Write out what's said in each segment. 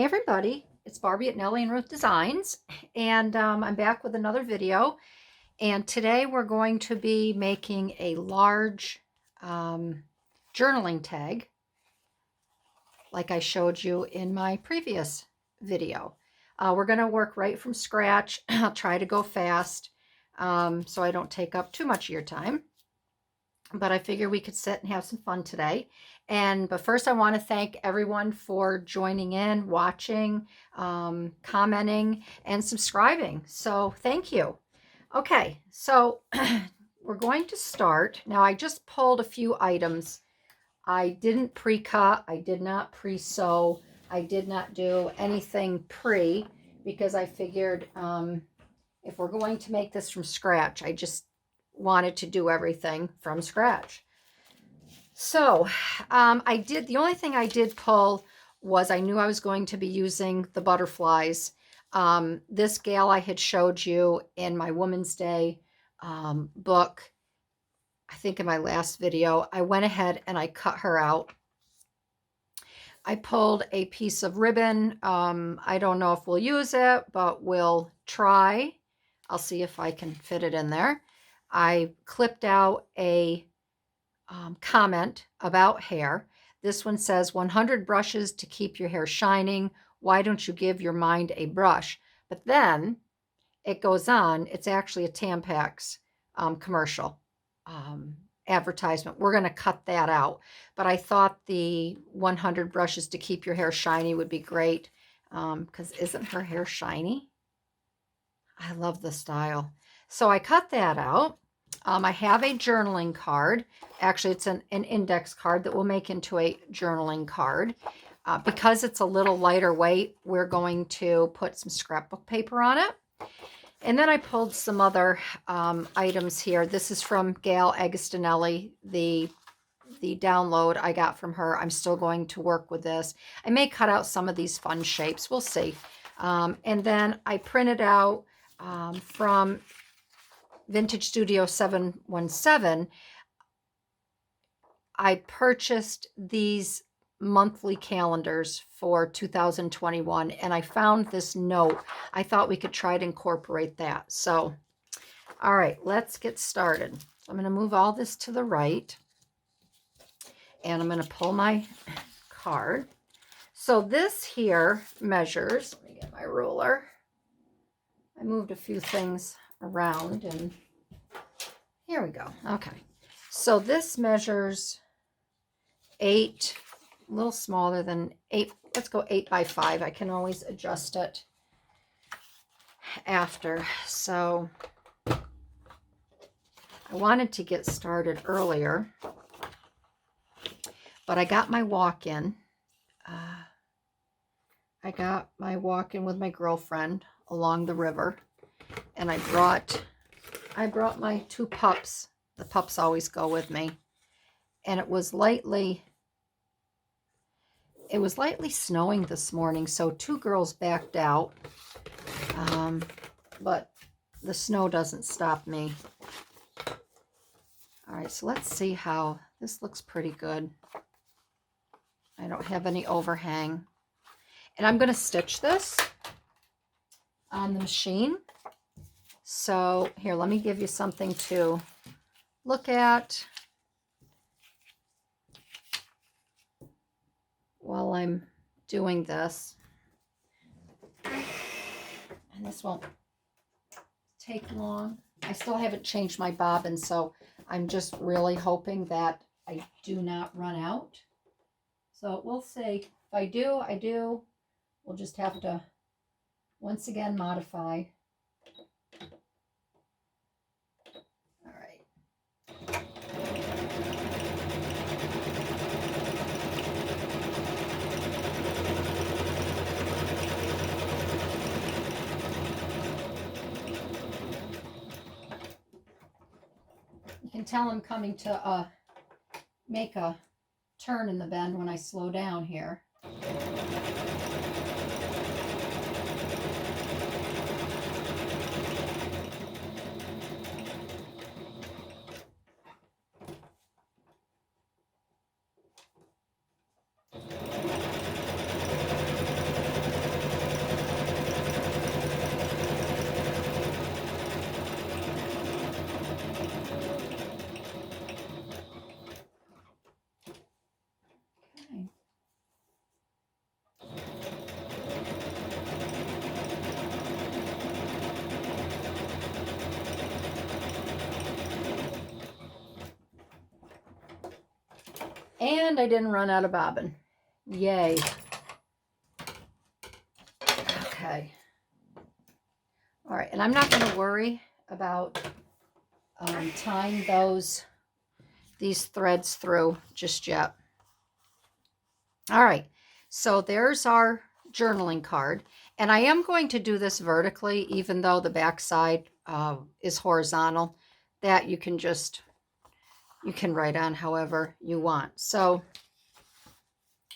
Hey everybody, it's Barbie at Nellie and Ruth Designs, and I'm back with another video. And today we're going to be making a large journaling tag, like I showed you in my previous video. We're going to work right from scratch. I'll try to go fast so I don't take up too much of your time. But I figure we could sit and have some fun today. But first I want to thank everyone for joining in, watching, commenting, and subscribing. So thank you. Okay, so we're going to start. Now I just pulled a few items. I didn't pre-cut, I did not pre-sew, I did not do anything pre, because I figured if we're going to make this from scratch, I just wanted to do everything from scratch. So the only thing I did pull was I knew I was going to be using the butterflies. This gal I had showed you in my Women's Day book, I think in my last video, I went ahead and I cut her out. I pulled a piece of ribbon. I don't know if we'll use it, but we'll try. I'll see if I can fit it in there. I clipped out a comment about hair. This one says 100 brushes to keep your hair shining. Why don't you give your mind a brush? But then it goes on. It's actually a Tampax commercial advertisement. We're going to cut that out. But I thought the 100 brushes to keep your hair shiny would be great because isn't her hair shiny? I love the style. So I cut that out. I have a journaling card. Actually, it's an index card that we'll make into a journaling card. Because it's a little lighter weight, we're going to put some scrapbook paper on it. And then I pulled some other items here. This is from Gail Agostinelli, the download I got from her. I'm still going to work with this. I may cut out some of these fun shapes. We'll see. And then I printed out from Vintage Studio 717, I purchased these monthly calendars for 2021, and I found this note. I thought we could try to incorporate that. So, all right, let's get started. I'm going to move all this to the right, and I'm going to pull my card. So this here measures, let me get my ruler. I moved a few things around, and here we go. Okay, so this measures 8, a little smaller than 8. Let's go 8 by 5. I can always adjust it after. So I wanted to get started earlier, but I got my walk-in. I got my walk-in with my girlfriend along the river, and I brought my 2 pups. The pups always go with me. And it was lightly snowing this morning, so 2 girls backed out. But the snow doesn't stop me. All right, so let's see how this looks. Pretty good. I don't have any overhang. And I'm going to stitch this on the machine. So here, let me give you something to look at while I'm doing this. And this won't take long. I still haven't changed my bobbin, so I'm just really hoping that I do not run out. So we'll see. If I do, I do. We'll just have to once again modify. All right. You can tell I'm coming to make a turn in the bend when I slow down here. And I didn't run out of bobbin. Yay. Okay. All right, and I'm not going to worry about tying these threads through just yet. All right, so there's our journaling card. And I am going to do this vertically, even though the back side is horizontal. That you can write on however you want. So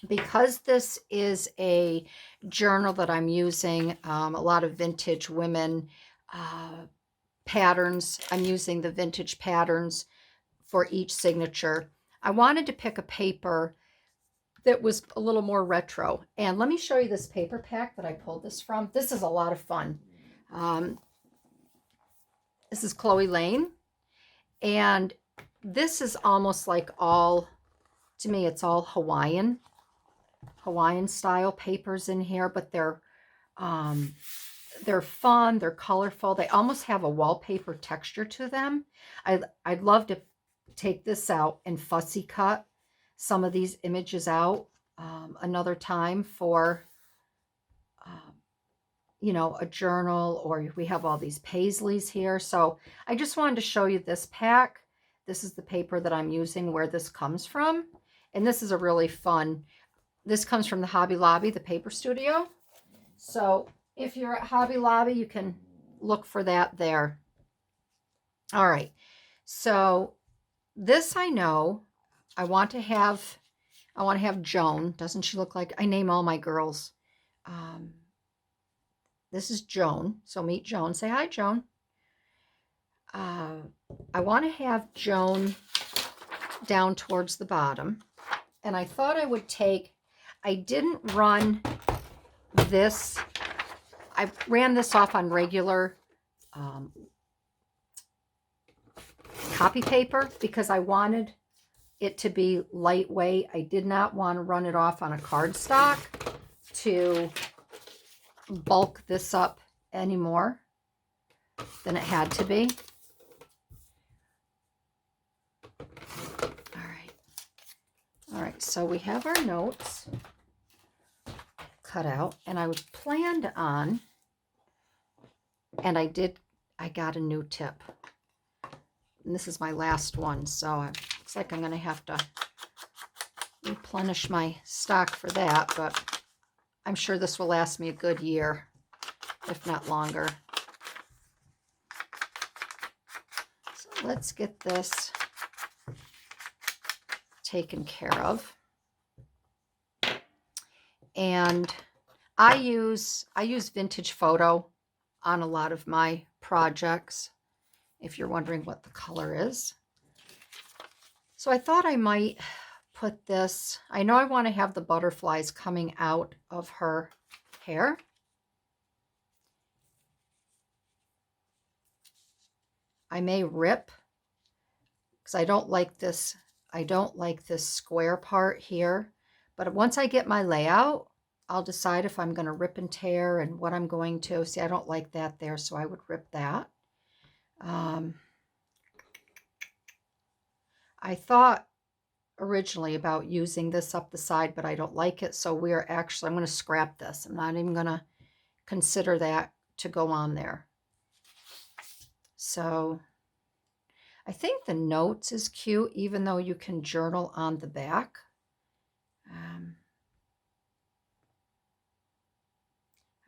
because this is a journal that I'm using a lot of vintage women patterns, I'm using the vintage patterns for each signature. I wanted to pick a paper that was a little more retro. And let me show you this paper pack that I pulled this from. This is a lot of fun. This is Chloe Lane. And this is almost like all, to me, it's all Hawaiian style papers in here, but they're fun, they're colorful. They almost have a wallpaper texture to them. I'd love to take this out and fussy cut some of these images out another time for, you know, a journal, or we have all these paisleys here. So I just wanted to show you this pack. This is the paper that I'm using, where this comes from. And this is a really fun, this comes from the Hobby Lobby, the paper studio. So if you're at Hobby Lobby, you can look for that there. All right. So this, I know I want to have Joan. Doesn't she look like, I name all my girls. This is Joan. So meet Joan. Say hi, Joan. I want to have Joan down towards the bottom. And I thought I would I didn't run this. I ran this off on regular copy paper because I wanted it to be lightweight. I did not want to run it off on a cardstock to bulk this up any more than it had to be. All right, so we have our notes cut out, and I was planned on, and I got a new tip. And this is my last one, so it looks like I'm going to have to replenish my stock for that, but I'm sure this will last me a good year, if not longer. So let's get this taken care of. And I use vintage photo on a lot of my projects, if you're wondering what the color is. So I thought I might put this, I know I want to have the butterflies coming out of her hair. I may rip, because I don't like this square part here. But once I get my layout, I'll decide if I'm going to rip and tear and what I'm going to. See, I don't like that there, so I would rip that. I thought originally about using this up the side, but I don't like it, so I'm going to scrap this. I'm not even going to consider that to go on there. So I think the notes is cute, even though you can journal on the back.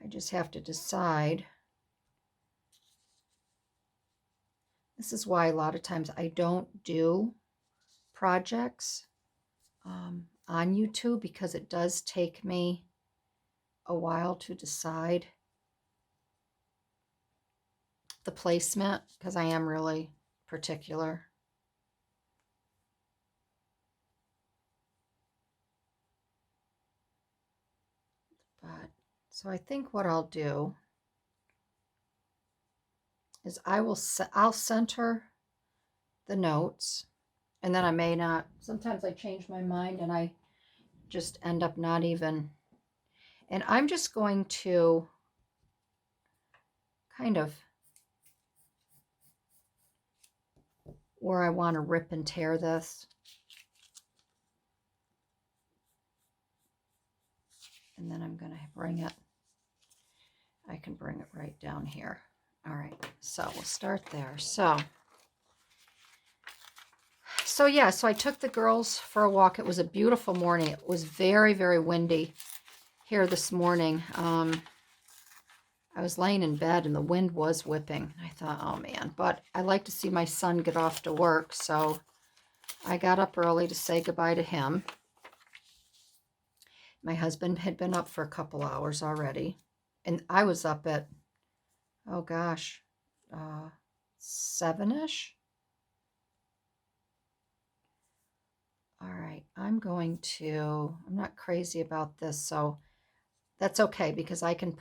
I just have to decide. This is why a lot of times I don't do projects on YouTube, because it does take me a while to decide the placement, because I am really particular. But so I think what I'll do is I'll center the notes, and then I may not, sometimes I change my mind and I just end up not even, and I'm just going to kind of where I want to rip and tear this. And then I'm going to bring it, I can bring it right down here. All right, so we'll start there. So yeah, so I took the girls for a walk. It was a beautiful morning. It was very, very windy here this morning. I was laying in bed and the wind was whipping. I thought, oh man, but I like to see my son get off to work, so I got up early to say goodbye to him. My husband had been up for a couple hours already, and I was up at, oh gosh, 7-ish. All right, I'm not crazy about this, so that's okay, because I can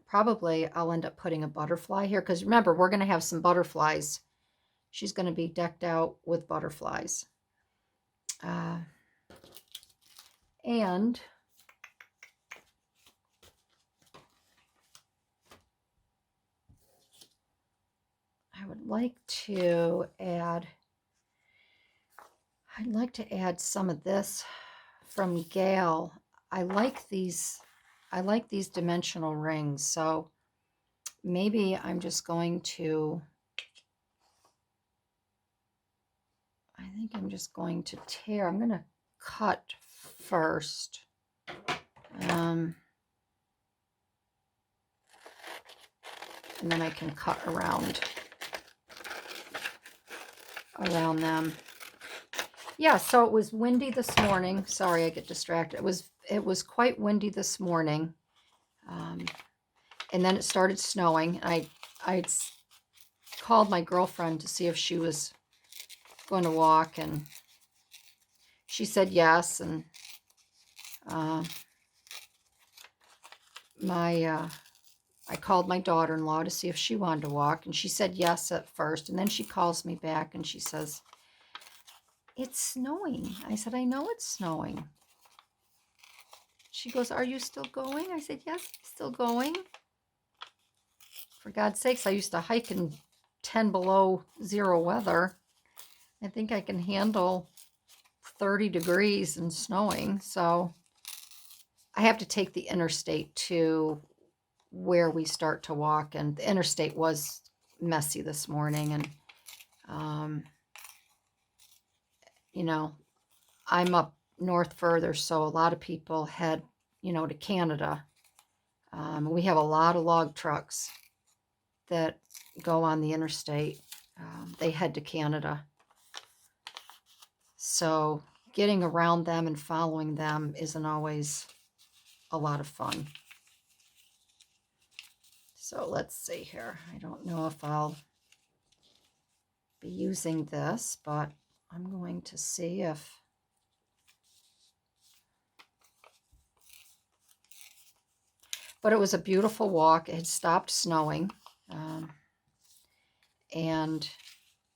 probably I'll end up putting a butterfly here, because remember, we're going to have some butterflies. She's going to be decked out with butterflies. And I would like to add, some of this from Gail. I like these dimensional rings, so maybe I'm just going to, I think I'm just going to tear. I'm going to cut first. And then I can cut around them. Yeah, so it was windy this morning. Sorry, I get distracted. It was quite windy this morning. And then it started snowing. I'd called my girlfriend to see if she was going to walk, and she said yes. And I called my daughter-in-law to see if she wanted to walk, and she said yes at first. And then she calls me back and she says, "It's snowing." I said, "I know it's snowing." She goes, "Are you still going?" I said, "Yes, I'm still going." For God's sakes, I used to hike in 10 below zero weather. I think I can handle 30 degrees and snowing. So I have to take the interstate to where we start to walk. And the interstate was messy this morning. And, you know, I'm up north further, so a lot of people head, to Canada. We have a lot of log trucks that go on the interstate. They head to Canada. So getting around them and following them isn't always a lot of fun. So let's see here. I don't know if I'll be using this, but I'm going to see if... But it was a beautiful walk. It had stopped snowing. And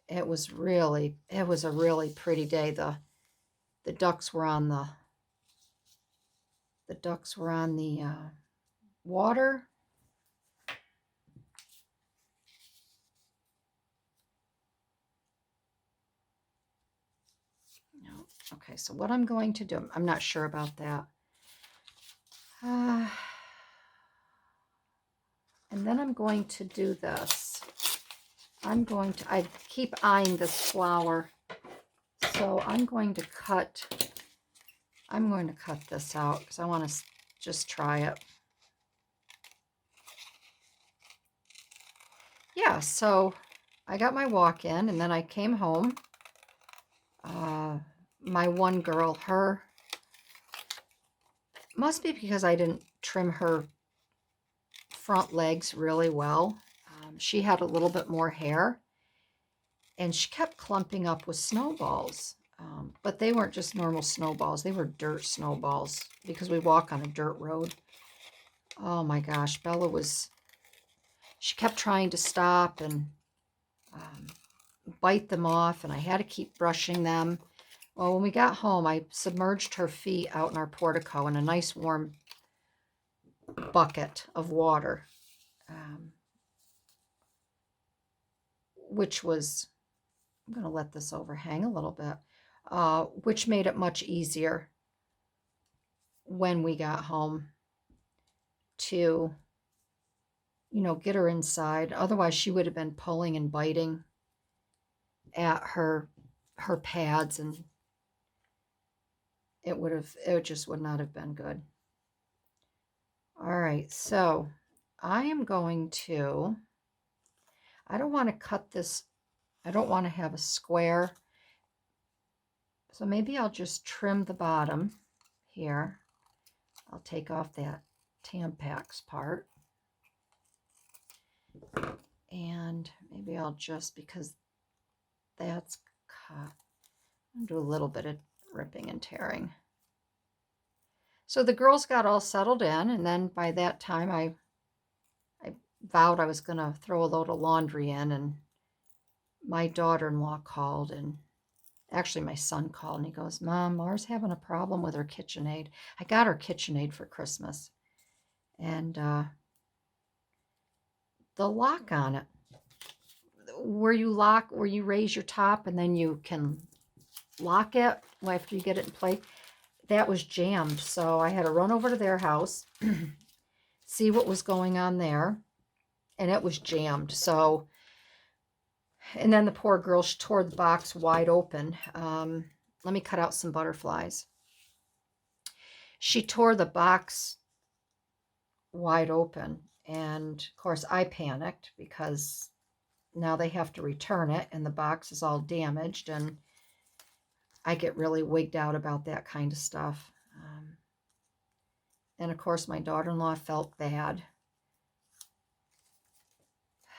it was a really pretty day. The ducks were on the water. No. Okay, so what I'm going to do, I'm not sure about that. And then I'm going to do this. I keep eyeing this flower. So I'm going to cut this out because I want to just try it. Yeah, so I got my walk in and then I came home. My one girl, must be because I didn't trim her front legs really well. She had a little bit more hair and she kept clumping up with snowballs. But they weren't just normal snowballs. They were dirt snowballs because we walk on a dirt road. Oh my gosh, she kept trying to stop and bite them off, and I had to keep brushing them. Well, when we got home, I submerged her feet out in our portico in a nice warm bucket of water, which was, I'm going to let this overhang a little bit, which made it much easier when we got home. to, get her inside. Otherwise, she would have been pulling and biting at her pads, and it just would not have been good. All right, so I am going to, I don't want to cut this, I don't want to have a square. So maybe I'll just trim the bottom here. I'll take off that Tampax part. And maybe I'll just, because that's cut, I'll do a little bit of ripping and tearing. So the girls got all settled in, and then by that time I vowed I was going to throw a load of laundry in, and my daughter-in-law called, and actually my son called, and he goes, Mom, Mara's having a problem with her KitchenAid. I got her KitchenAid for Christmas. And the lock on it, where you raise your top and then you can lock it after you get it in place, that was jammed. So I had to run over to their house, see what was going on there, and it was jammed. So, and then the poor girl, she tore the box wide open. Let me cut out some butterflies. She tore the box wide open, and of course I panicked because now they have to return it and the box is all damaged, and I get really wigged out about that kind of stuff. And of course my daughter-in-law felt bad.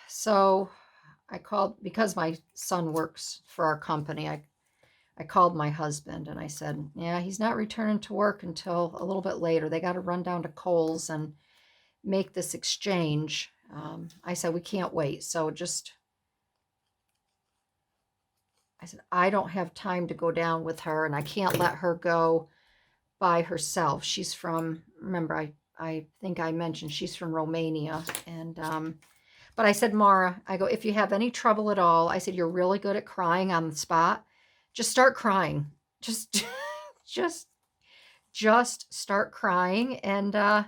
So I called, because my son works for our company, I called my husband and I said, yeah, he's not returning to work until a little bit later. They got to run down to Kohl's and make this exchange. I said, we can't wait. So I said, I don't have time to go down with her, and I can't let her go by herself. She's from, remember, I think I mentioned she's from Romania. And, but I said, Mara, I go, if you have any trouble at all, I said, you're really good at crying on the spot. Just start crying. Just start crying. And,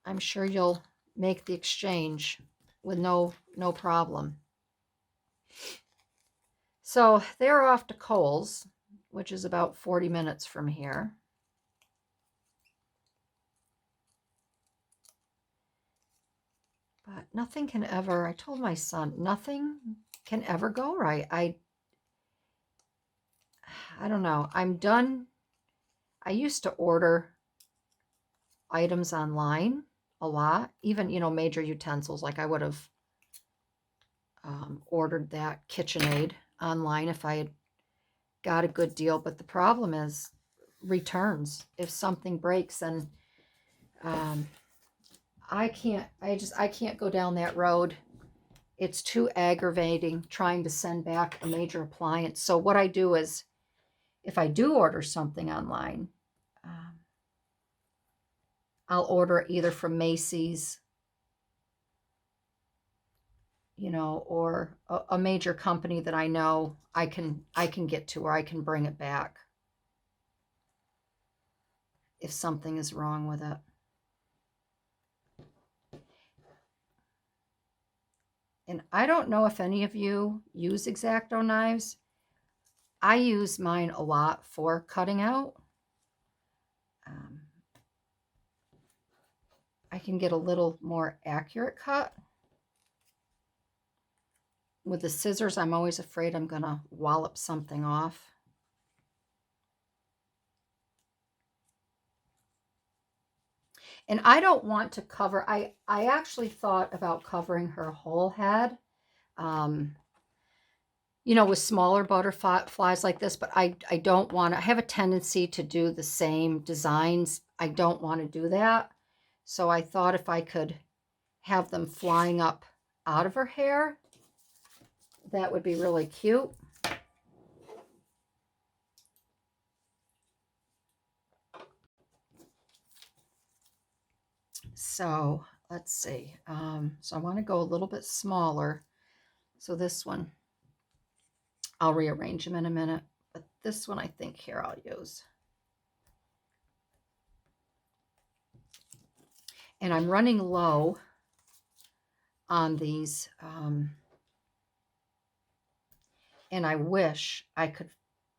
I'm sure you'll make the exchange with no problem. So they're off to Kohl's, which is about 40 minutes from here. But nothing can ever, I told my son, nothing can ever go right. I don't know. I'm done. I used to order items online a lot, even, major utensils. Like I would have ordered that KitchenAid online if I had got a good deal. But the problem is returns. If something breaks, and I can't go down that road. It's too aggravating trying to send back a major appliance. So what I do is, if I do order something online, I'll order it either from Macy's, or a major company that I know I can get to, or I can bring it back if something is wrong with it. And I don't know if any of you use X-Acto knives. I use mine a lot for cutting out. I can get a little more accurate cut. With the scissors, I'm always afraid I'm going to wallop something off. And I don't want to cover, I actually thought about covering her whole head, with smaller butterflies like this, but I don't want to. I have a tendency to do the same designs. I don't want to do that. So I thought if I could have them flying up out of her hair, that would be really cute. So let's see. So I want to go a little bit smaller. So this one, I'll rearrange them in a minute. But this one, I think here I'll use. And I'm running low on these, and I wish I could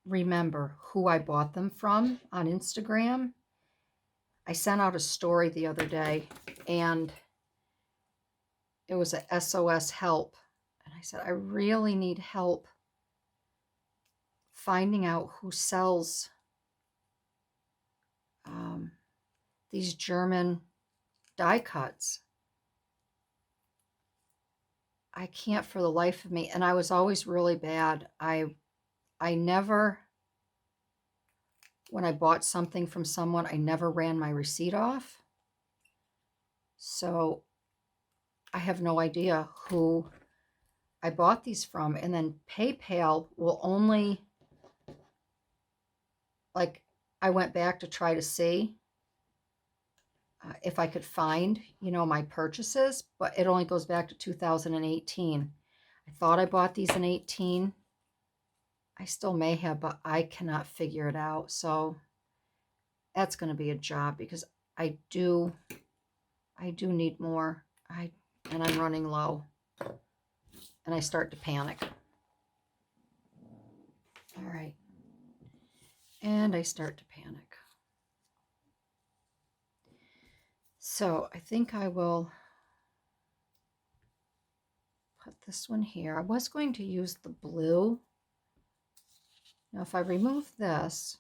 remember who I bought them from on Instagram. I sent out a story the other day, and it was a SOS help. And I said, I really need help finding out who sells these German die cuts. I can't for the life of me. And I was always really bad. I never, when I bought something from someone, I never ran my receipt off. So I have no idea who I bought these from. And then PayPal will only, like, I went back to try to see if I could find, my purchases, but it only goes back to 2018. I thought I bought these in 18. I still may have, but I cannot figure it out. So that's going to be a job because I do need more. And I'm running low. And I start to panic. All right. And I start to panic. So I think I will put this one here. I was going to use the blue. Now if I remove this,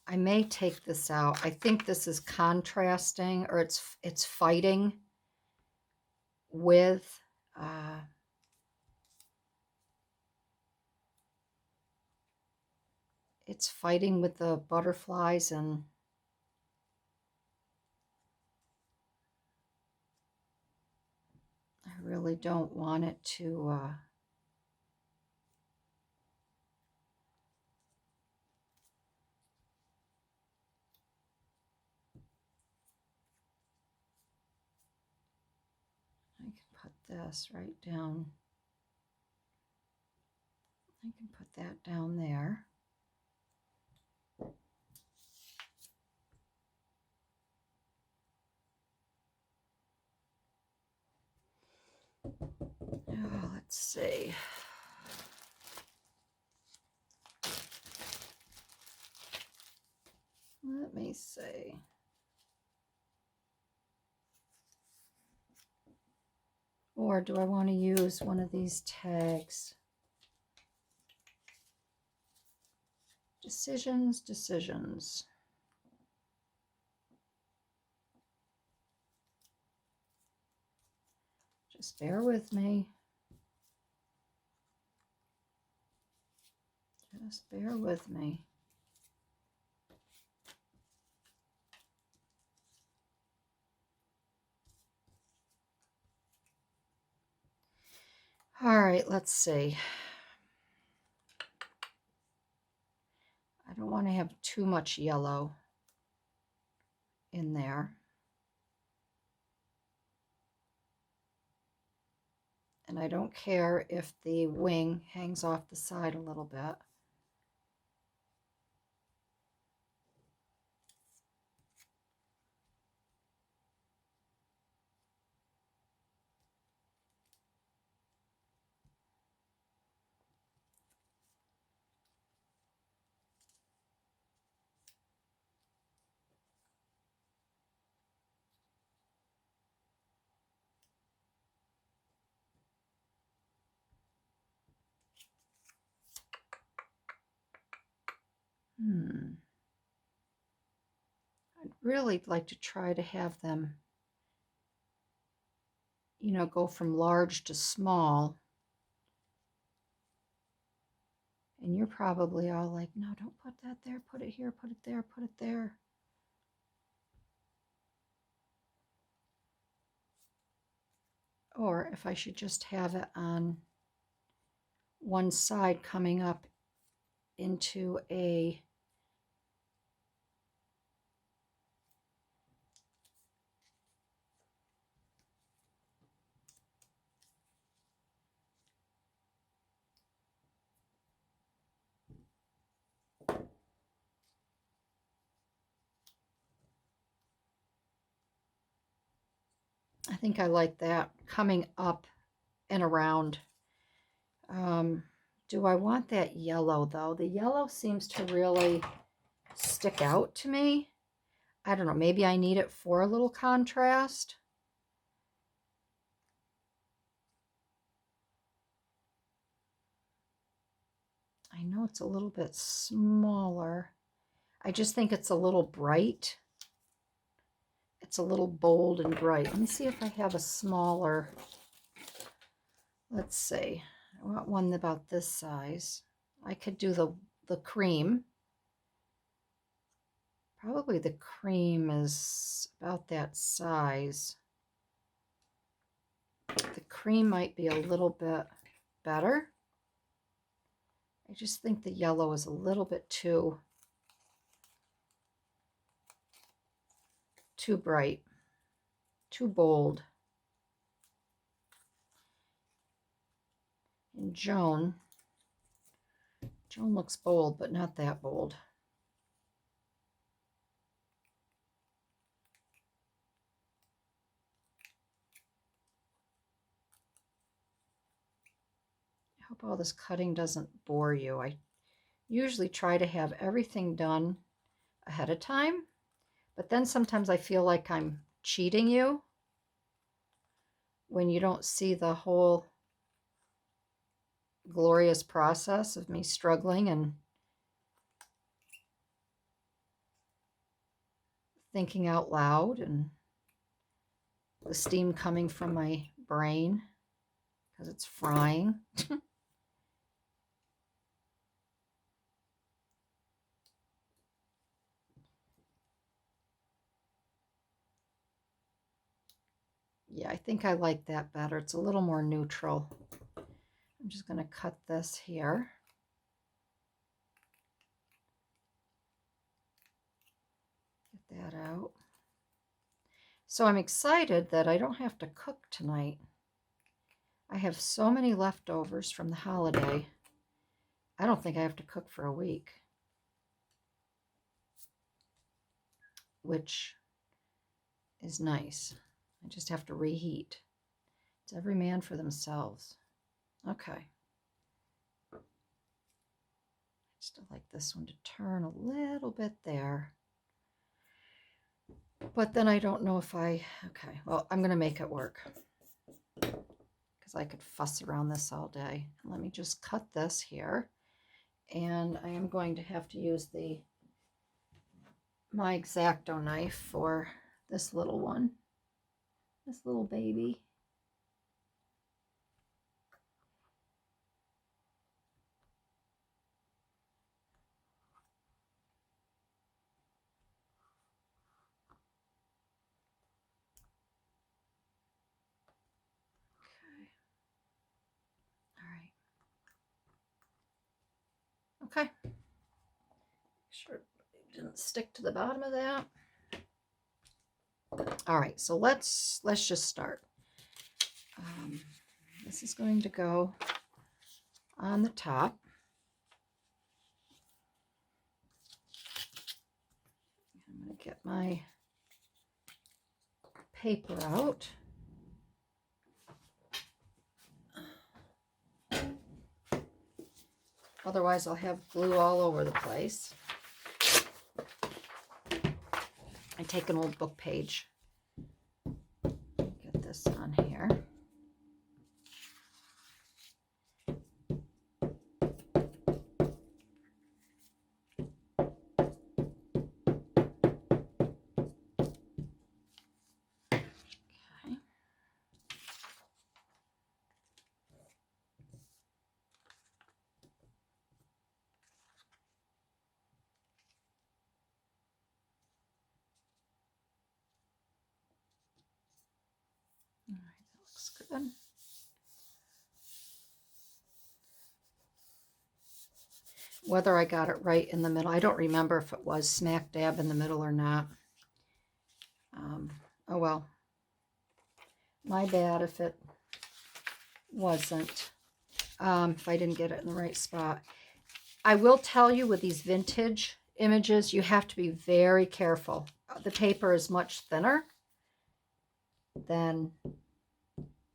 I may take this out. I think this is contrasting, or it's fighting with the butterflies, and I really don't want it to I can put this right down. I can put that down there. Oh, let's see. Let me see. Or do I want to use one of these tags? Decisions, decisions. Just bear with me. Just bear with me. All right, let's see. I don't want to have too much yellow in there. And I don't care if the wing hangs off the side a little bit. I'd really like to try to have them, go from large to small. And you're probably all like, no, don't put that there. Put it here, put it there, put it there. Or if I should just have it on one side coming up into a I think I like that coming up and around. Do I want that yellow though? The yellow seems to really stick out to me. I don't know, maybe I need it for a little contrast. I know it's a little bit smaller. I just think it's a little bright. It's a little bold and bright. Let me see if I have a smaller. Let's see. I want one about this size. I could do the cream. Probably the cream is about that size. The cream might be a little bit better. I just think the yellow is a little bit too bright, too bold. And Joan looks bold, but not that bold. I hope all this cutting doesn't bore you. I usually try to have everything done ahead of time, but then sometimes I feel like I'm cheating you when you don't see the whole glorious process of me struggling and thinking out loud and the steam coming from my brain because it's frying. Yeah, I think I like that better. It's a little more neutral. I'm just going to cut this here. Get that out. So I'm excited that I don't have to cook tonight. I have so many leftovers from the holiday. I don't think I have to cook for a week, which is nice. I just have to reheat. It's every man for themselves. Okay. I still like this one to turn a little bit there. But then I don't know if okay, well, I'm going to make it work because I could fuss around this all day. Let me just cut this here. And I am going to have to use my X-Acto knife for this little one, this little baby. Okay. Sure it didn't stick to the bottom of that. All right, so let's just start. This is going to go on the top. I'm going to get my paper out. Otherwise, I'll have glue all over the place. I take an old book page. Get this on here. All right, that looks good. Whether I got it right in the middle, I don't remember if it was smack dab in the middle or not. Oh well, my bad if it wasn't, if I didn't get it in the right spot. I will tell you with these vintage images, you have to be very careful. The paper is much thinner. than,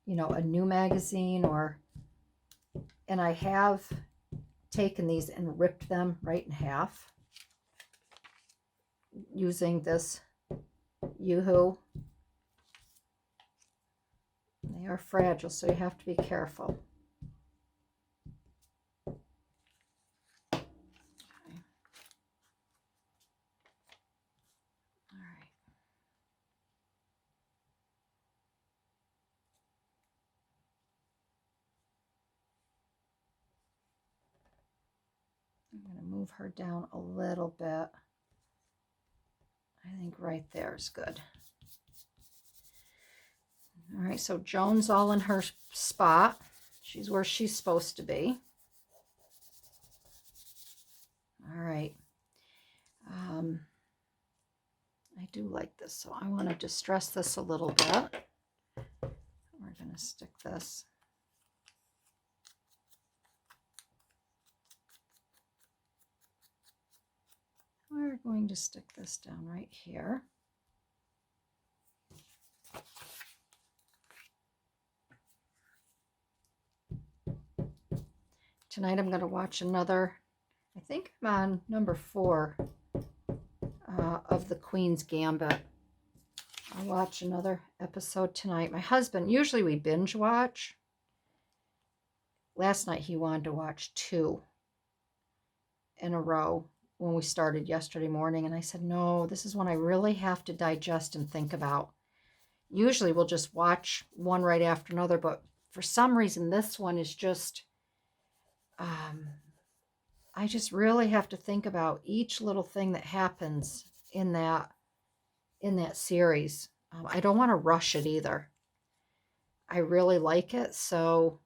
you know, a new magazine. And I have taken these and ripped them right in half using this Yoo-hoo. They are fragile, so you have to be careful. Okay. All right. I'm going to move her down a little bit. I think right there is good. All right, so Joan's all in her spot. She's where she's supposed to be. All right. I do like this, so I want to distress this a little bit. We're going to stick this. We're going to stick this down right here. Tonight I'm going to watch another, I think I'm on number 4 of the Queen's Gambit. I'll watch another episode tonight. My husband, usually we binge watch. Last night he wanted to watch 2 in a row when we started yesterday morning. And I said, no, this is one I really have to digest and think about. Usually we'll just watch one right after another, but for some reason this one is just, I just really have to think about each little thing that happens in that series. I don't want to rush it either. I really like it, so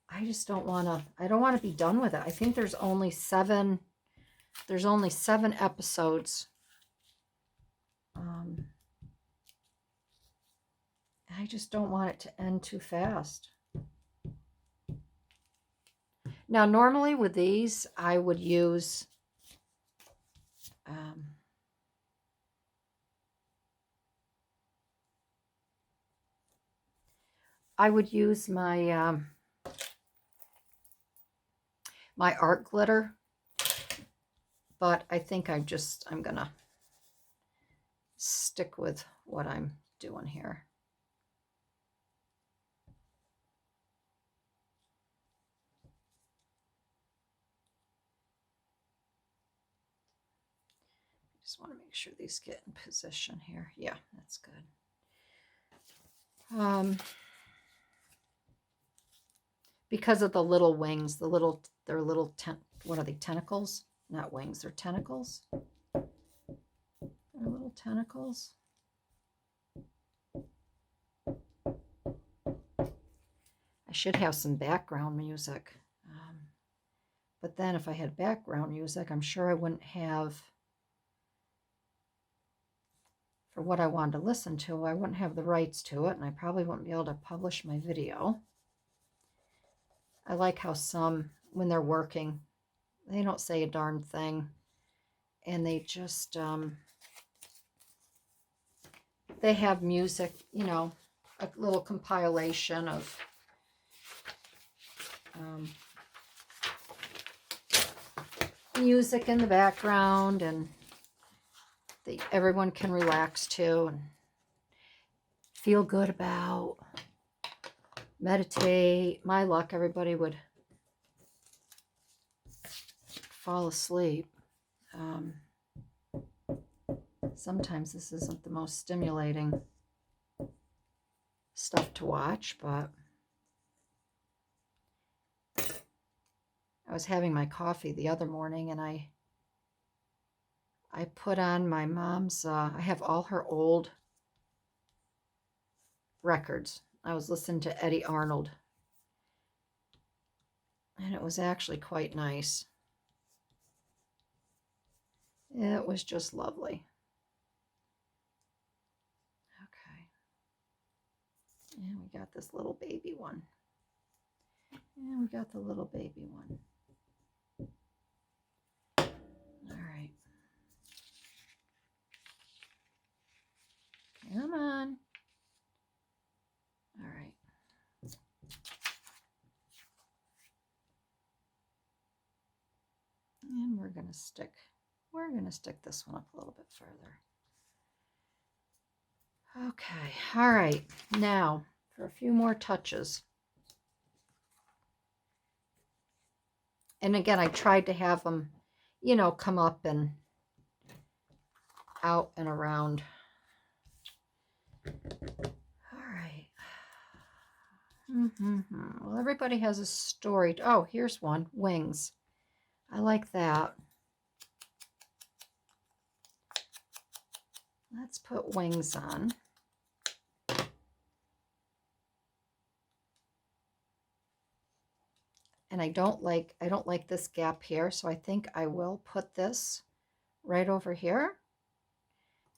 I just don't want to, I don't want to be done with it. I think there's only 7 episodes. I just don't want it to end too fast. Now, normally with these, I would use my my art glitter, but I think I'm gonna stick with what I'm doing here. Just want to make sure these get in position here. Yeah, that's good. Because of the little wings, they're little what are they, tentacles? Not wings, they're tentacles. They're little tentacles. I should have some background music. But then if I had background music, I'm sure I wouldn't have, for what I wanted to listen to, I wouldn't have the rights to it, and I probably wouldn't be able to publish my video. I like how some, when they're working, they don't say a darn thing, and they just, they have music, you know, a little compilation of music in the background, and everyone can relax to and feel good about, meditate. My luck, everybody would fall asleep. Sometimes this isn't the most stimulating stuff to watch, but I was having my coffee the other morning, and I put on my mom's, I have all her old records. I was listening to Eddie Arnold, and it was actually quite nice. It was just lovely. Okay. And we got this little baby one. And we got the little baby one. All right. Come on. And we're going to stick this one up a little bit further. Okay, all right, now for a few more touches. And again, I tried to have them, you know, come up and out and around. All right. Well, everybody has a story. Oh, here's one, wings. I like that. Let's put wings on. And I don't like this gap here, so I think I will put this right over here.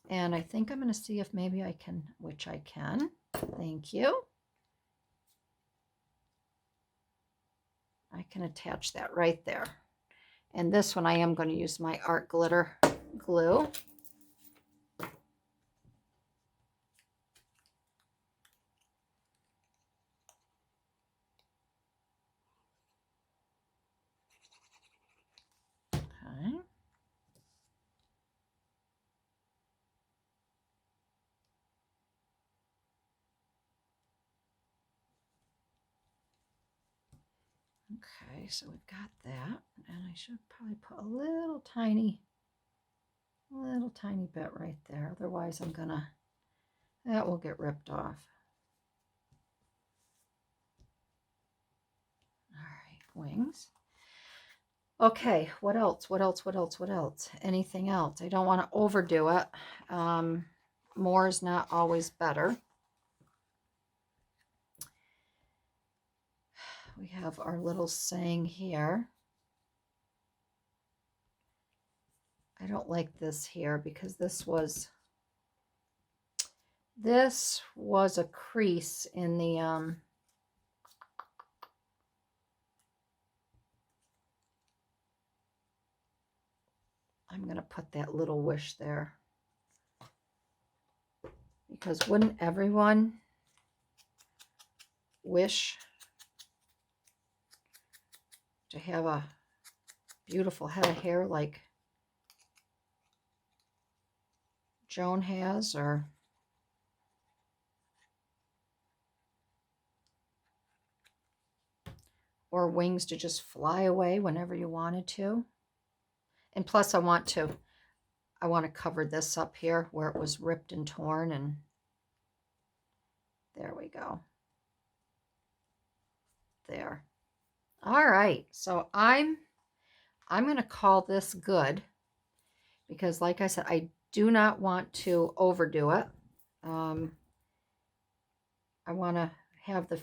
And I think I'm going to see if maybe I can, which I can. Thank you. I can attach that right there. And this one I am going to use my art glitter glue. Okay. Okay, so we've got that, and I should probably put a little tiny bit right there. Otherwise, that will get ripped off. All right, wings. Okay, what else? What else? What else? What else? Anything else? I don't want to overdo it. More is not always better. We have our little saying here. I don't like this here because this was a crease in the I'm going to put that little wish there, because wouldn't everyone wish to have a beautiful head of hair like Joan has, or wings to just fly away whenever you wanted to? And plus I want to cover this up here where it was ripped and torn, and there we go. There. All right, so I'm going to call this good, because like I said, I do not want to overdo it. I want to have the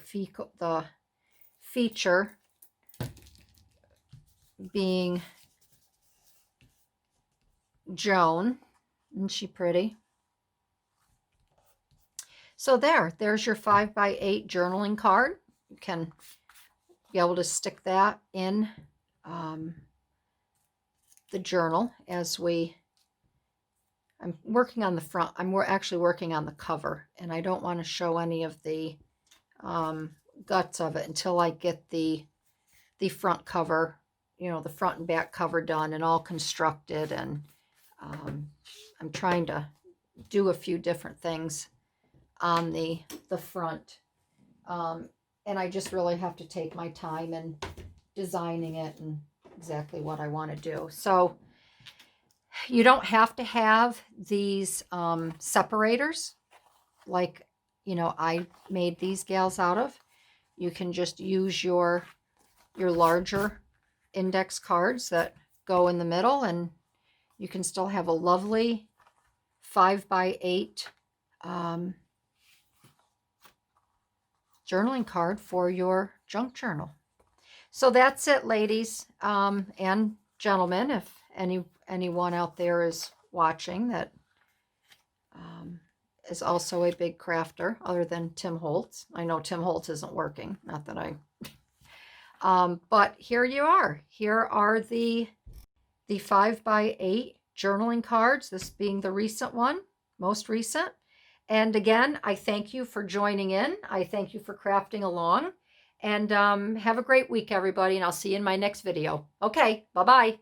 feature being Joan. Isn't she pretty? So there's your 5x8 journaling card. You can be able to stick that in the journal as I'm working on the front. We're actually working on the cover, and I don't want to show any of the guts of it until I get the front cover, you know, the front and back cover done and all constructed. And I'm trying to do a few different things on the front. And I just really have to take my time in designing it and exactly what I want to do. So you don't have to have these separators like, you know, I made these gals out of. You can just use your larger index cards that go in the middle, and you can still have a lovely 5x8 journaling card for your junk journal. So that's it, ladies and gentlemen. If anyone out there is watching that is also a big crafter, other than Tim Holtz. I know Tim Holtz isn't working. Not that I. But here you are. Here are the 5x8 journaling cards. This being the recent one, most recent. And again, I thank you for joining in. I thank you for crafting along. And have a great week, everybody. And I'll see you in my next video. Okay, bye-bye.